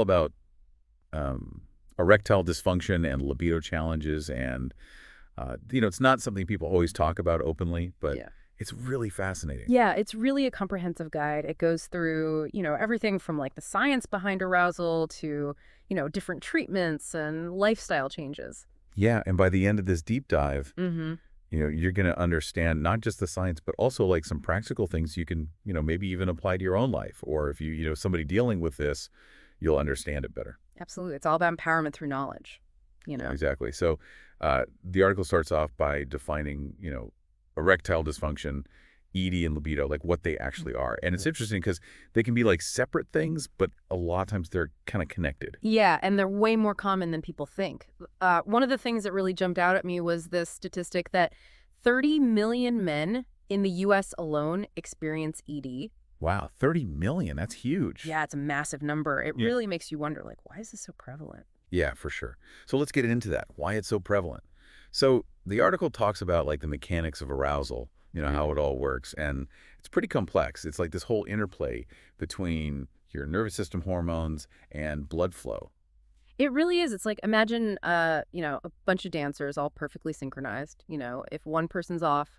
about um, erectile dysfunction and libido challenges. And, it's not something people always talk about openly, but Yeah. it's really fascinating. Yeah, it's really a comprehensive guide. It goes through, everything from like the science behind arousal to, different treatments and lifestyle changes. Yeah. And by the end of this deep dive, Mm-hmm. you're going to understand not just the science, but also like some practical things you can, maybe even apply to your own life. Or if somebody dealing with this, you'll understand it better. Absolutely. It's all about empowerment through knowledge, you Yeah, know. exactly. So the article starts off by defining, erectile dysfunction, ED, and libido, like what they actually are. And it's interesting because they can be like separate things, but a lot of times they're kind of connected. Yeah, and they're way more common than people think. One of the things that really jumped out at me was this statistic that 30 million men in the U.S. alone experience ED. Wow, 30 million. That's huge. Yeah, it's a massive number. It Yeah. really makes you wonder, like, why is this so prevalent? Yeah, for sure. So let's get into that, why it's so prevalent. So the article talks about like the mechanics of arousal, how it all works. And it's pretty complex. It's like this whole interplay between your nervous system hormones and blood flow. It really is. It's like imagine, a bunch of dancers all perfectly synchronized. If one person's off,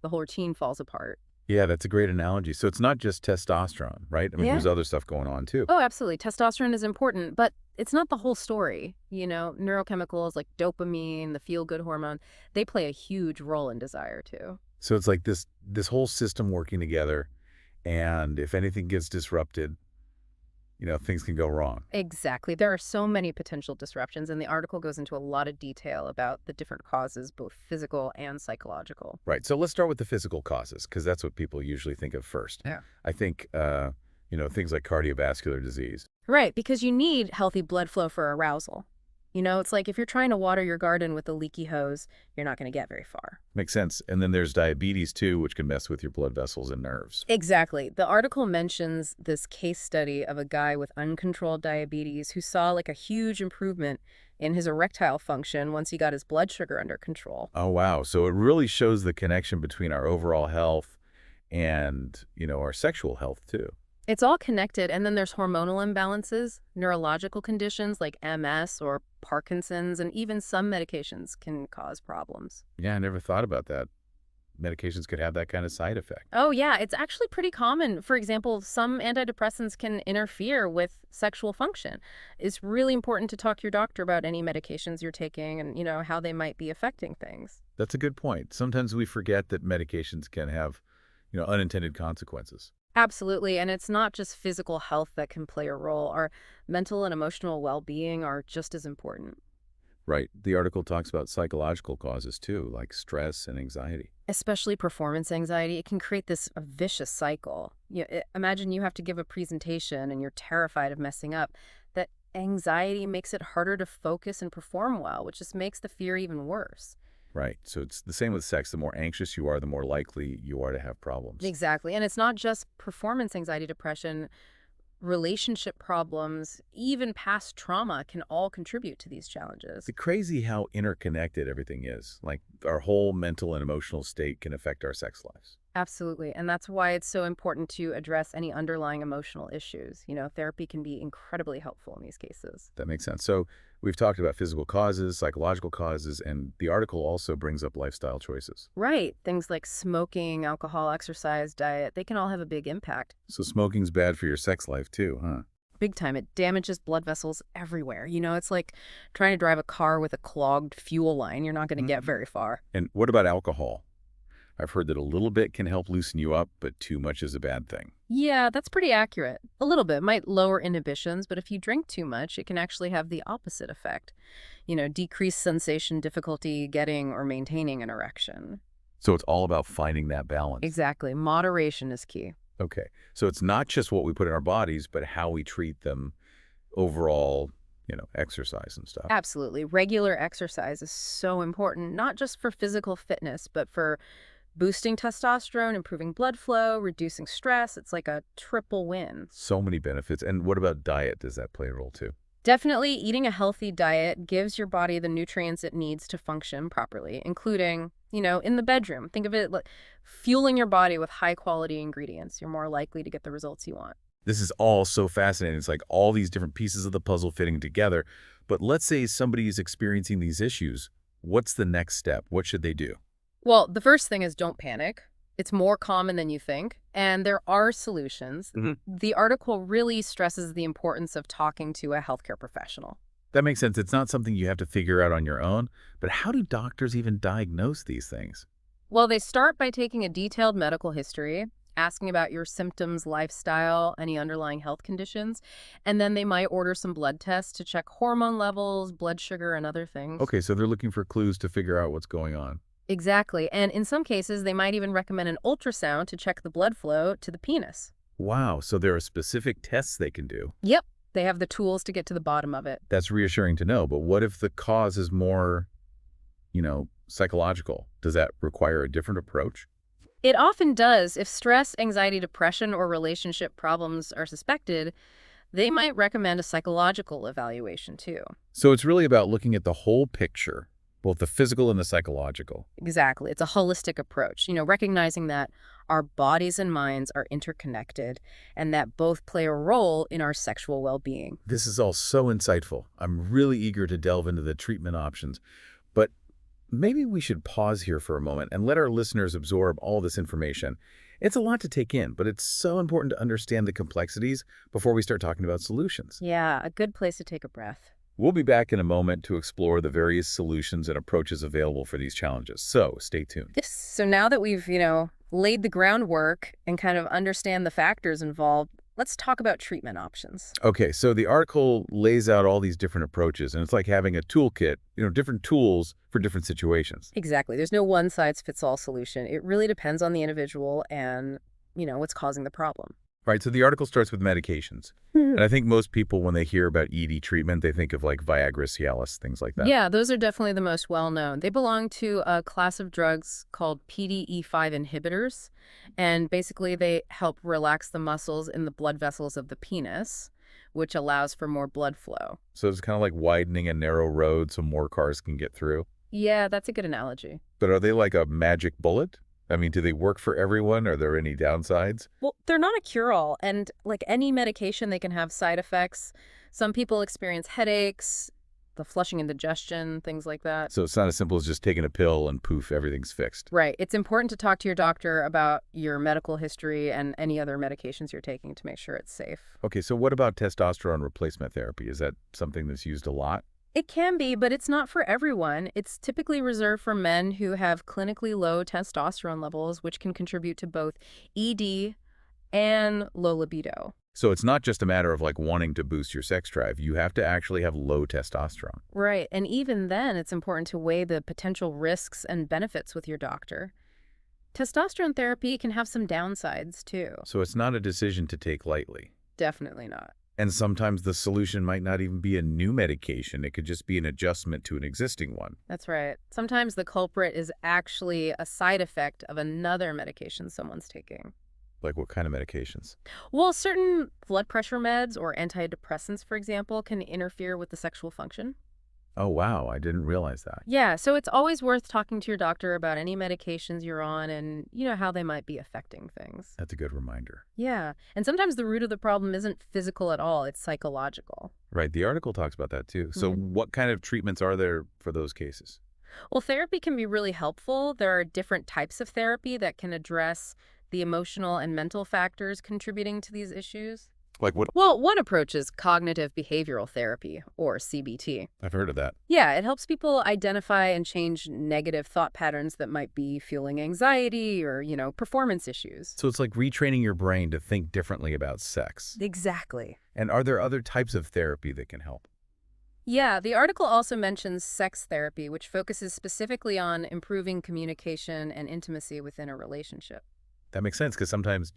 the whole routine falls apart. Yeah, that's a great analogy. So it's not just testosterone, right? I mean, Yeah. there's other stuff going on too. Oh, absolutely. Testosterone is important, but it's not the whole story. Neurochemicals like dopamine, the feel-good hormone, they play a huge role in desire too. So it's like this whole system working together, and if anything gets disrupted, things can go wrong. Exactly. There are so many potential disruptions, and the article goes into a lot of detail about the different causes, both physical and psychological. Right. So let's start with the physical causes, because that's what people usually think of first. Yeah. I think things like cardiovascular disease. Right, because you need healthy blood flow for arousal. It's like if you're trying to water your garden with a leaky hose, you're not going to get very far. Makes sense. And then there's diabetes too, which can mess with your blood vessels and nerves. Exactly. The article mentions this case study of a guy with uncontrolled diabetes who saw like a huge improvement in his erectile function once he got his blood sugar under control. Oh, wow. So it really shows the connection between our overall health and, our sexual health too. It's all connected, and then there's hormonal imbalances, neurological conditions like MS or Parkinson's, and even some medications can cause problems. Yeah, I never thought about that. Medications could have that kind of side effect. Oh, yeah, it's actually pretty common. For example, some antidepressants can interfere with sexual function. It's really important to talk to your doctor about any medications you're taking and, how they might be affecting things. That's a good point. Sometimes we forget that medications can have, unintended consequences. Absolutely. And it's not just physical health that can play a role. Our mental and emotional well-being are just as important. Right. The article talks about psychological causes too, like stress and anxiety. Especially performance anxiety, it can create this vicious cycle. Imagine you have to give a presentation and you're terrified of messing up. That anxiety makes it harder to focus and perform well, which just makes the fear even worse. Right. So it's the same with sex. The more anxious you are, the more likely you are to have problems. Exactly. And it's not just performance anxiety, depression, relationship problems, even past trauma can all contribute to these challenges. It's crazy how interconnected everything is. Like our whole mental and emotional state can affect our sex lives. Absolutely. And that's why it's so important to address any underlying emotional issues. Therapy can be incredibly helpful in these cases. That makes sense. So we've talked about physical causes, psychological causes, and the article also brings up lifestyle choices. Right. Things like smoking, alcohol, exercise, diet, they can all have a big impact. So smoking's bad for your sex life too, huh? Big time. It damages blood vessels everywhere. It's like trying to drive a car with a clogged fuel line. You're not going to get very far. And what about alcohol? I've heard that a little bit can help loosen you up, but too much is a bad thing. Yeah, that's pretty accurate. A little bit might lower inhibitions, but if you drink too much, it can actually have the opposite effect. Decrease sensation, difficulty getting or maintaining an erection. So it's all about finding that balance. Exactly. Moderation is key. Okay. So it's not just what we put in our bodies, but how we treat them overall, exercise and stuff. Absolutely. Regular exercise is so important, not just for physical fitness, but for boosting testosterone, improving blood flow, reducing stress. It's like a triple win. So many benefits. And what about diet? Does that play a role too? Definitely eating a healthy diet gives your body the nutrients it needs to function properly, including, in the bedroom. Think of it like fueling your body with high quality ingredients. You're more likely to get the results you want. This is all so fascinating. It's like all these different pieces of the puzzle fitting together. But let's say somebody is experiencing these issues. What's the next step? What should they do? Well, the first thing is don't panic. It's more common than you think, and there are solutions. Hmm. The article really stresses the importance of talking to a healthcare professional. That makes sense. It's not something you have to figure out on your own. But how do doctors even diagnose these things? Well, they start by taking a detailed medical history, asking about your symptoms, lifestyle, any underlying health conditions, and then they might order some blood tests to check hormone levels, blood sugar, and other things. Okay, so they're looking for clues to figure out what's going on. Exactly. And in some cases, they might even recommend an ultrasound to check the blood flow to the penis. Wow, so there are specific tests they can do. Yep, they have the tools to get to the bottom of it. That's reassuring to know. But what if the cause is more, psychological? Does that require a different approach? It often does. If stress, anxiety, depression, or relationship problems are suspected, they might recommend a psychological evaluation too. So it's really about looking at the whole picture, both the physical and the psychological. Exactly. It's a holistic approach, recognizing that our bodies and minds are interconnected and that both play a role in our sexual well-being. This is all so insightful. I'm really eager to delve into the treatment options. But maybe we should pause here for a moment and let our listeners absorb all this information. It's a lot to take in, but it's so important to understand the complexities before we start talking about solutions. Yeah, a good place to take a breath. We'll be back in a moment to explore the various solutions and approaches available for these challenges, so stay tuned. Yes. So now that we've, laid the groundwork and kind of understand the factors involved, let's talk about treatment options. Okay, so the article lays out all these different approaches, and it's like having a toolkit, different tools for different situations. Exactly. There's no one-size-fits-all solution. It really depends on the individual and, what's causing the problem. Right, so the article starts with medications. And I think most people, when they hear about ED treatment, they think of like Viagra, Cialis, things like that. Yeah, those are definitely the most well-known. They belong to a class of drugs called PDE5 inhibitors, and basically they help relax the muscles in the blood vessels of the penis, which allows for more blood flow. So it's kind of like widening a narrow road so more cars can get through. Yeah, that's a good analogy. But are they like a magic bullet? I mean, do they work for everyone? Are there any downsides? Well, they're not a cure-all, and like any medication, they can have side effects. Some people experience headaches, the flushing and digestion, things like that. So it's not as simple as just taking a pill and poof, everything's fixed. Right. It's important to talk to your doctor about your medical history and any other medications you're taking to make sure it's safe. Okay, so what about testosterone replacement therapy? Is that something that's used a lot? It can be, but it's not for everyone. It's typically reserved for men who have clinically low testosterone levels, which can contribute to both ED and low libido. So it's not just a matter of like wanting to boost your sex drive. You have to actually have low testosterone. Right. And even then, it's important to weigh the potential risks and benefits with your doctor. Testosterone therapy can have some downsides, too. So it's not a decision to take lightly. Definitely not. And sometimes the solution might not even be a new medication. It could just be an adjustment to an existing one. That's right. Sometimes the culprit is actually a side effect of another medication someone's taking. Like what kind of medications? Well, certain blood pressure meds or antidepressants, for example, can interfere with the sexual function. Oh, wow. I didn't realize that. Yeah, so it's always worth talking to your doctor about any medications you're on and, how they might be affecting things. That's a good reminder. Yeah, and sometimes the root of the problem isn't physical at all, it's psychological. Right. The article talks about that too. So what kind of treatments are there for those cases? Well, therapy can be really helpful. There are different types of therapy that can address the emotional and mental factors contributing to these issues. Like what? Well, one approach is cognitive behavioral therapy, or CBT. I've heard of that. Yeah, it helps people identify and change negative thought patterns that might be fueling anxiety or, performance issues. So it's like retraining your brain to think differently about sex. Exactly. And are there other types of therapy that can help? Yeah, the article also mentions sex therapy, which focuses specifically on improving communication and intimacy within a relationship. That makes sense because sometimes,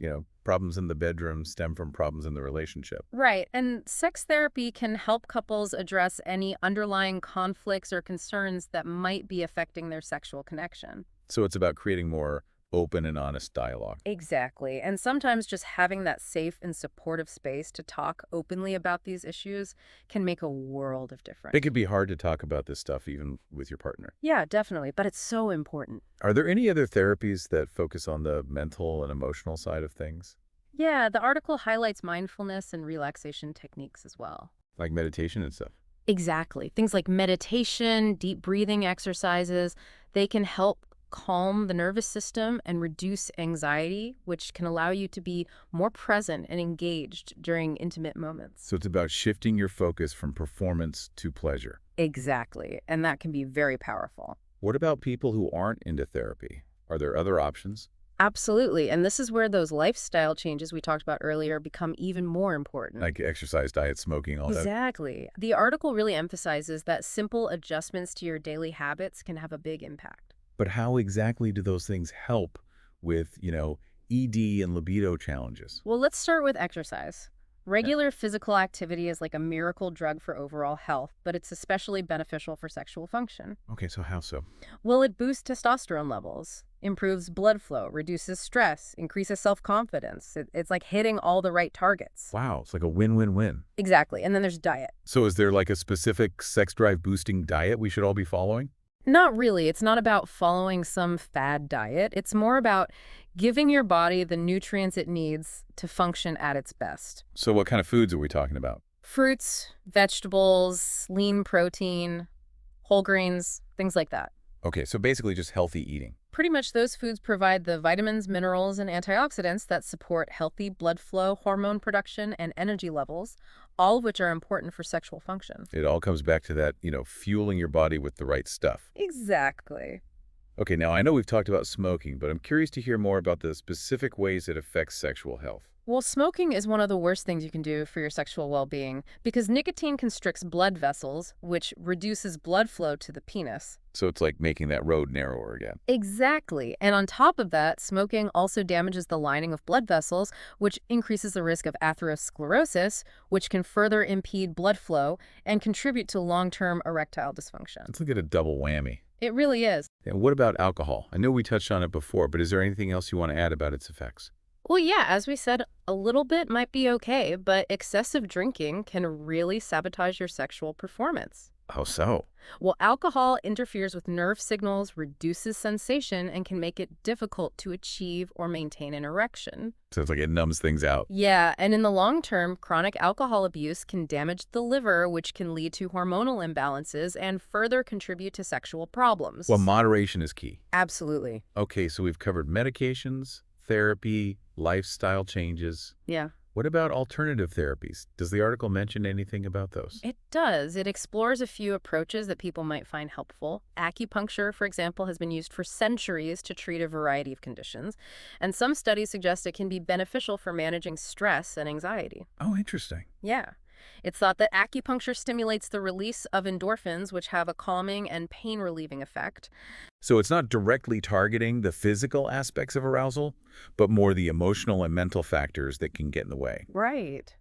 problems in the bedroom stem from problems in the relationship. Right, and sex therapy can help couples address any underlying conflicts or concerns that might be affecting their sexual connection. So it's about creating more open and honest dialogue. Exactly, and sometimes just having that safe and supportive space to talk openly about these issues can make a world of difference. It could be hard to talk about this stuff even with your partner. Yeah, definitely, but it's so important. Are there any other therapies that focus on the mental and emotional side of things? Yeah, the article highlights mindfulness and relaxation techniques as well. Like meditation and stuff. Exactly. Things like meditation, deep breathing exercises, they can help calm the nervous system and reduce anxiety, which can allow you to be more present and engaged during intimate moments. So it's about shifting your focus from performance to pleasure. Exactly. And that can be very powerful. What about people who aren't into therapy? Are there other options? Absolutely. And this is where those lifestyle changes we talked about earlier become even more important. Like exercise, diet, smoking, all that? Exactly. The article really emphasizes that simple adjustments to your daily habits can have a big impact. But how exactly do those things help with, ED and libido challenges? Well, let's start with exercise. Regular physical activity is like a miracle drug for overall health, but it's especially beneficial for sexual function. Okay, so how so? Well, it boosts testosterone levels, improves blood flow, reduces stress, increases self-confidence. It's like hitting all the right targets. Wow, it's like a win-win-win. Exactly. And then there's diet. So is there like a specific sex drive boosting diet we should all be following? Not really. It's not about following some fad diet. It's more about giving your body the nutrients it needs to function at its best. So what kind of foods are we talking about? Fruits, vegetables, lean protein, whole grains, things like that. Okay, so basically just healthy eating. Pretty much those foods provide the vitamins, minerals, and antioxidants that support healthy blood flow, hormone production, and energy levels, all of which are important for sexual function. It all comes back to that, fueling your body with the right stuff. Exactly. Okay, now I know we've talked about smoking, but I'm curious to hear more about the specific ways it affects sexual health. Well, smoking is one of the worst things you can do for your sexual well-being because nicotine constricts blood vessels, which reduces blood flow to the penis. So it's like making that road narrower again. Exactly. And on top of that, smoking also damages the lining of blood vessels, which increases the risk of atherosclerosis, which can further impede blood flow and contribute to long-term erectile dysfunction. Let's look at a double whammy. It really is. And what about alcohol? I know we touched on it before, but is there anything else you want to add about its effects? Well, yeah, as we said, a little bit might be okay, but excessive drinking can really sabotage your sexual performance. How so? Well, alcohol interferes with nerve signals, reduces sensation, and can make it difficult to achieve or maintain an erection. So it's like it numbs things out. Yeah, and in the long term, chronic alcohol abuse can damage the liver, which can lead to hormonal imbalances and further contribute to sexual problems. Well, moderation is key. Absolutely. Okay, so we've covered medications, therapy, lifestyle changes. Yeah. What about alternative therapies? Does the article mention anything about those? It does. It explores a few approaches that people might find helpful. Acupuncture, for example, has been used for centuries to treat a variety of conditions, and some studies suggest it can be beneficial for managing stress and anxiety. Oh, interesting. Yeah. It's thought that acupuncture stimulates the release of endorphins, which have a calming and pain-relieving effect. So it's not directly targeting the physical aspects of arousal, but more the emotional and mental factors that can get in the way. Right.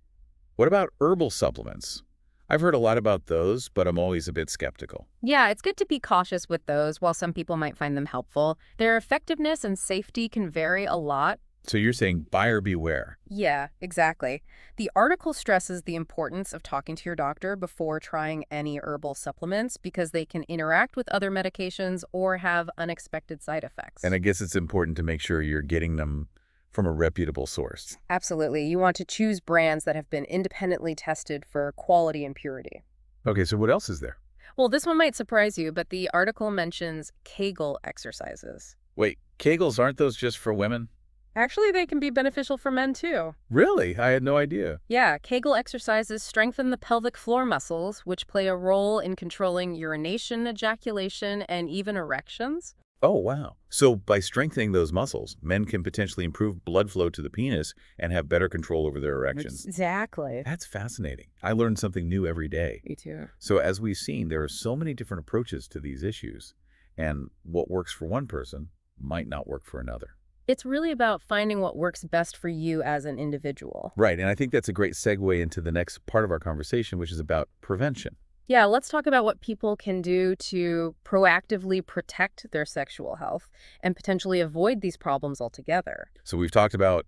What about herbal supplements? I've heard a lot about those, but I'm always a bit skeptical. Yeah, it's good to be cautious with those. While some people might find them helpful, their effectiveness and safety can vary a lot. So you're saying buyer beware. Yeah, exactly. The article stresses the importance of talking to your doctor before trying any herbal supplements because they can interact with other medications or have unexpected side effects. And I guess it's important to make sure you're getting them from a reputable source. Absolutely. You want to choose brands that have been independently tested for quality and purity. Okay, so what else is there? Well, this one might surprise you, but the article mentions Kegel exercises. Wait, Kegels, aren't those just for women? Actually, they can be beneficial for men, too. Really? I had no idea. Yeah, Kegel exercises strengthen the pelvic floor muscles, which play a role in controlling urination, ejaculation, and even erections. Oh, wow. So by strengthening those muscles, men can potentially improve blood flow to the penis and have better control over their erections. Exactly. That's fascinating. I learn something new every day. Me too. So as we've seen, there are so many different approaches to these issues, and what works for one person might not work for another. It's really about finding what works best for you as an individual. Right, and I think that's a great segue into the next part of our conversation, which is about prevention. Yeah, let's talk about what people can do to proactively protect their sexual health and potentially avoid these problems altogether. So we've talked about,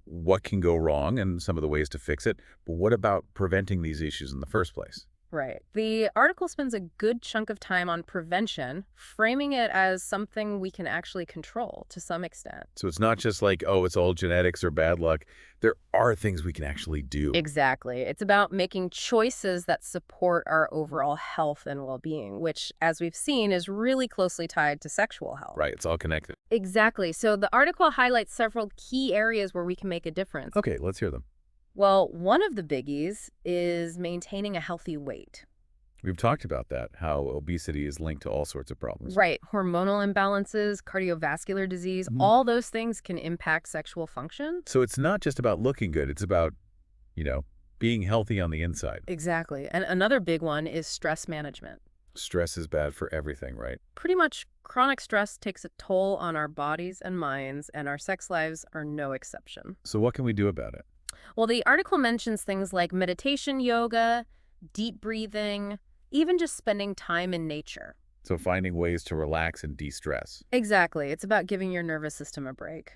what can go wrong and some of the ways to fix it, but what about preventing these issues in the first place? Right. The article spends a good chunk of time on prevention, framing it as something we can actually control to some extent. So it's not just like, oh, it's all genetics or bad luck. There are things we can actually do. Exactly. It's about making choices that support our overall health and well-being, which, as we've seen, is really closely tied to sexual health. Right, it's all connected. Exactly. So the article highlights several key areas where we can make a difference. Okay, let's hear them. Well, one of the biggies is maintaining a healthy weight. We've talked about that, how obesity is linked to all sorts of problems. Right. Hormonal imbalances, cardiovascular disease, Mhm. all those things can impact sexual function. So it's not just about looking good, it's about, you know, being healthy on the inside. Exactly. And another big one is stress management. Stress is bad for everything, right? Pretty much chronic stress takes a toll on our bodies and minds, and our sex lives are no exception. So what can we do about it? Well, the article mentions things like meditation, yoga, deep breathing, even just spending time in nature. So finding ways to relax and de-stress. Exactly. It's about giving your nervous system a break.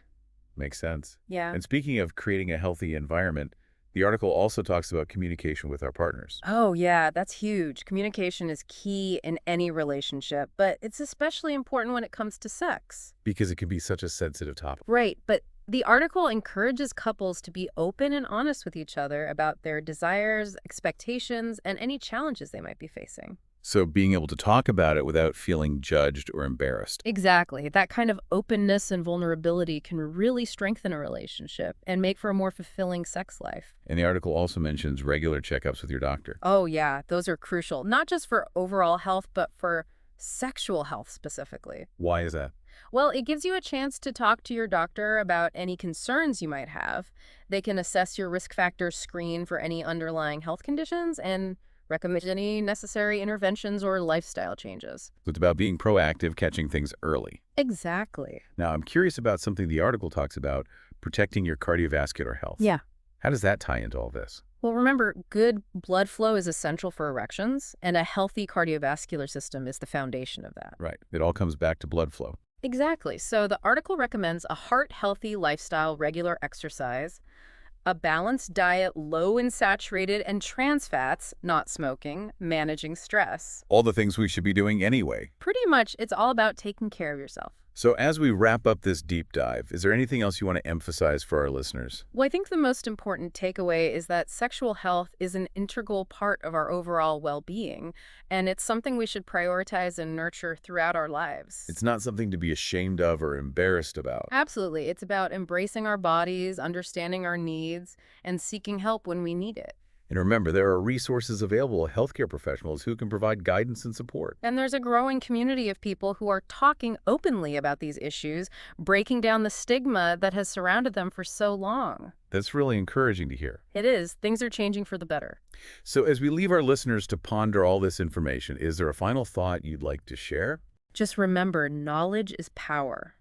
Makes sense. Yeah. And speaking of creating a healthy environment, the article also talks about communication with our partners. Oh, yeah, that's huge. Communication is key in any relationship, but it's especially important when it comes to sex. Because it can be such a sensitive topic. Right, but the article encourages couples to be open and honest with each other about their desires, expectations, and any challenges they might be facing. So being able to talk about it without feeling judged or embarrassed. Exactly. That kind of openness and vulnerability can really strengthen a relationship and make for a more fulfilling sex life. And the article also mentions regular checkups with your doctor. Oh, yeah, those are crucial, not just for overall health, but for sexual health specifically. Why is that? Well, it gives you a chance to talk to your doctor about any concerns you might have. They can assess your risk factors, screen for any underlying health conditions, and recommend any necessary interventions or lifestyle changes. So it's about being proactive, catching things early. Exactly. Now, I'm curious about something the article talks about, protecting your cardiovascular health. Yeah. How does that tie into all this? Well, remember, good blood flow is essential for erections, and a healthy cardiovascular system is the foundation of that. Right. It all comes back to blood flow. Exactly. So the article recommends a heart-healthy lifestyle, regular exercise, a balanced diet low in saturated and trans fats, not smoking, managing stress. All the things we should be doing anyway. Pretty much, it's all about taking care of yourself. So as we wrap up this deep dive, is there anything else you want to emphasize for our listeners? Well, I think the most important takeaway is that sexual health is an integral part of our overall well-being, and it's something we should prioritize and nurture throughout our lives. It's not something to be ashamed of or embarrassed about. Absolutely. It's about embracing our bodies, understanding our needs, and seeking help when we need it. And remember, there are resources available to healthcare professionals who can provide guidance and support. And there's a growing community of people who are talking openly about these issues, breaking down the stigma that has surrounded them for so long. That's really encouraging to hear. It is. Things are changing for the better. So as we leave our listeners to ponder all this information, is there a final thought you'd like to share? Just remember, knowledge is power.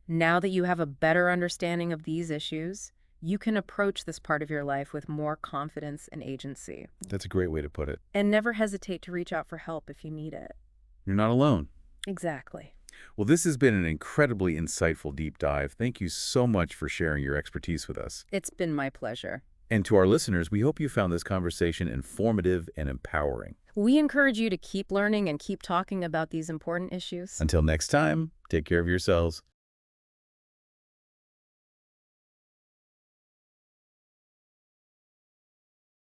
Now that you have a better understanding of these issues, you can approach this part of your life with more confidence and agency. That's a great way to put it. And never hesitate to reach out for help if you need it. You're not alone. Exactly. Well, this has been an incredibly insightful deep dive. Thank you so much for sharing your expertise with us. It's been my pleasure. And to our listeners, we hope you found this conversation informative and empowering. We encourage you to keep learning and keep talking about these important issues. Until next time, take care of yourselves